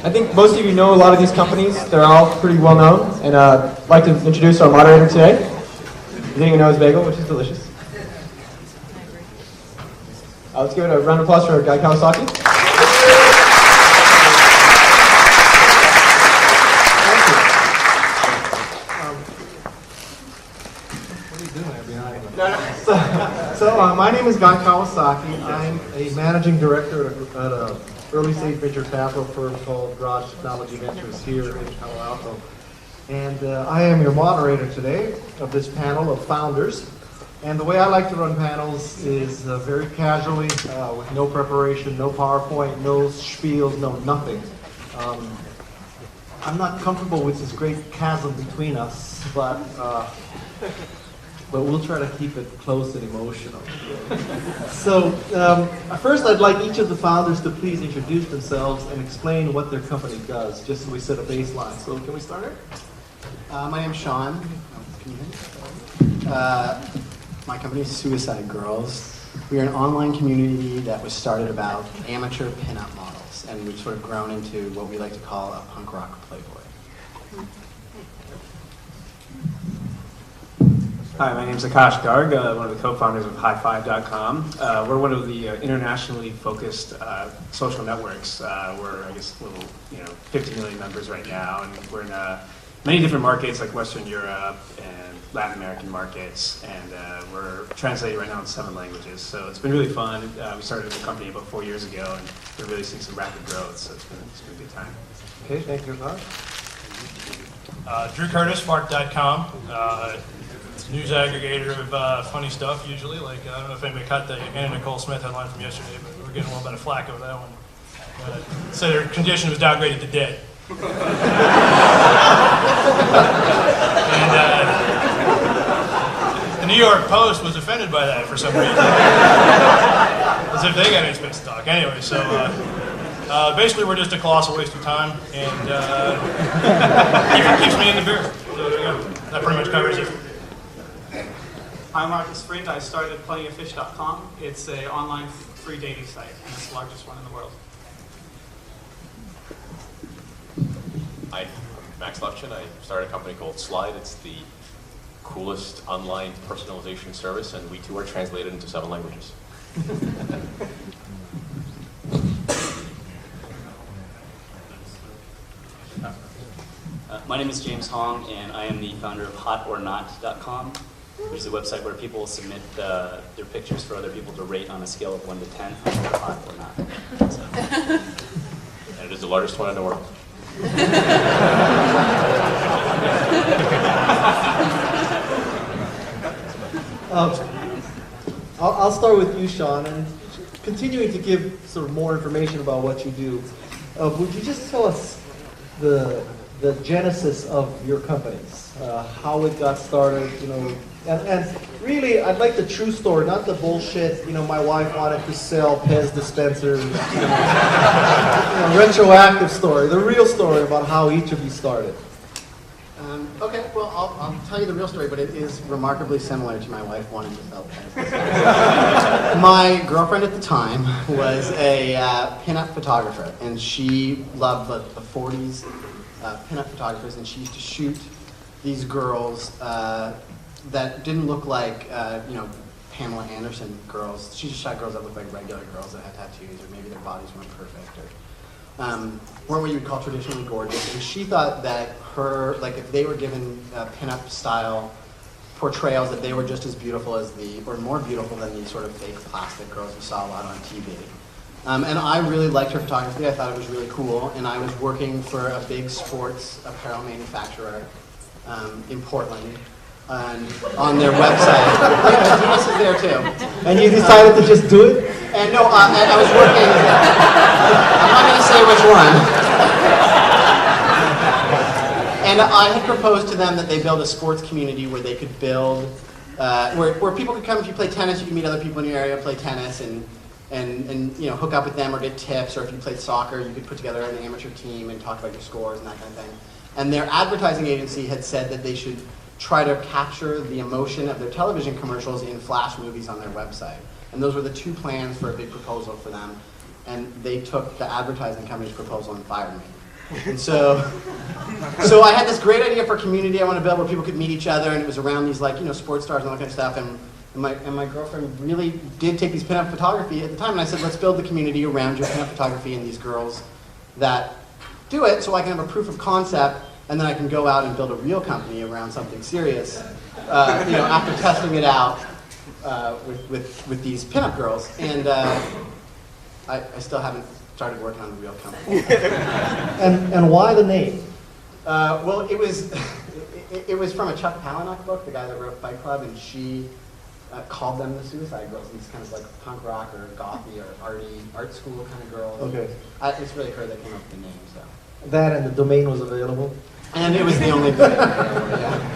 I think most of you know a lot of these companies. They're all pretty well known. And I'd like to introduce our moderator today. He's eating a nose bagel, which is delicious. Let's give it a round of applause for Guy Kawasaki. My name is Guy Kawasaki. I'm a managing director at an early stage venture capital firm called Garage Technology Ventures here in Palo Alto. And I am your moderator today of this panel of founders. And the way I like to run panels is very casually, with no preparation, no PowerPoint, no spiels, no nothing. I'm not comfortable with this great chasm between us, but we'll try to keep it close and emotional. So first I'd like each of the founders to please introduce themselves and explain what their company does, just so we set a baseline. So can we start it? My name's Sean. Can you hear me? My company is Suicide Girls. We are an online community that was started about amateur pinup models, and we've sort of grown into what we like to call a punk rock playboy. Hi, my name is Akash Garg, one of the co-founders of HighFive.com. We're one of the internationally focused social networks. We're, I guess, a little, 50 million members right now, and we're in many different markets like Western Europe and Latin American markets, and we're translating right now in 7 languages. So it's been really fun. We started the company about 4 years ago, and we're really seeing some rapid growth. So it's been a good time. Okay, thank you, Akash. Drew Curtis, Fark.com. News aggregator of funny stuff, usually. Like, I don't know if anybody caught the Anna Nicole Smith headline from yesterday, but we're getting a little bit of flack over that one. Said her condition was downgraded to dead. And the New York Post was offended by that for some reason. As if they got any space to talk. Anyway, so basically we're just a colossal waste of time, and keeps me in the beer. So there you go. That pretty much covers it. I'm Marcus Friend. I started PlentyOfFish.com. It's an online free dating site, and it's the largest one in the world. Hi, I'm Max Lufchin. I started a company called Slide. It's the coolest online personalization service, and we too are translated into 7 languages. My name is James Hong, and I am the founder of HotorNot.com, which is a website where people submit their pictures for other people to rate on a scale of 1 to 10, if they're hot or not. So. And it is the largest one in the world. I'll start with you, Sean, and continuing to give sort of more information about what you do. Would you just tell us the genesis of your companies, how it got started, and really, I'd like the true story, not the bullshit, my wife wanted to sell Pez dispensers, retroactive story, the real story about how each of you started. Okay, well, I'll tell you the real story, but it is remarkably similar to my wife wanting to sell pens. My girlfriend at the time was a pinup photographer, and she loved the 40s pinup photographers, and she used to shoot these girls that didn't look like, Pamela Anderson girls. She just shot girls that looked like regular girls that had tattoos, or maybe their bodies weren't perfect, or weren't what you would call traditionally gorgeous. And she thought that if they were given pinup style portrayals, that they were just as beautiful as or more beautiful than the sort of fake plastic girls you saw a lot on TV. And I really liked her photography. I thought it was really cool. And I was working for a big sports apparel manufacturer in Portland. And on their website, Adidas is there too. And you decided to just do it? And no, I was working. I'm not going to say which one. And I had proposed to them that they build a sports community where they could build, where people could come. If you play tennis, you can meet other people in your area, play tennis, and hook up with them or get tips. Or if you played soccer, you could put together an amateur team and talk about your scores and that kind of thing. And their advertising agency had said that they should try to capture the emotion of their television commercials in flash movies on their website. And those were the 2 plans for a big proposal for them. And they took the advertising company's proposal and fired me. And so I had this great idea for a community I want to build where people could meet each other, and it was around these like, sports stars and all that kind of stuff. And my girlfriend really did take these pinup photography at the time, and I said, let's build the community around your pinup photography and these girls that do it, so I can have a proof of concept, and then I can go out and build a real company around something serious. After testing it out with these pinup girls, and I still haven't started working on a real company. And why the name? Well, it was from a Chuck Palahniuk book, the guy that wrote Fight Club, and she called them the Suicide Girls, these kind of like punk rock or gothy or arty, art school kind of girls. Okay. It's really her that came up with the name, so. That and the domain was available? And it was the only domain available, yeah.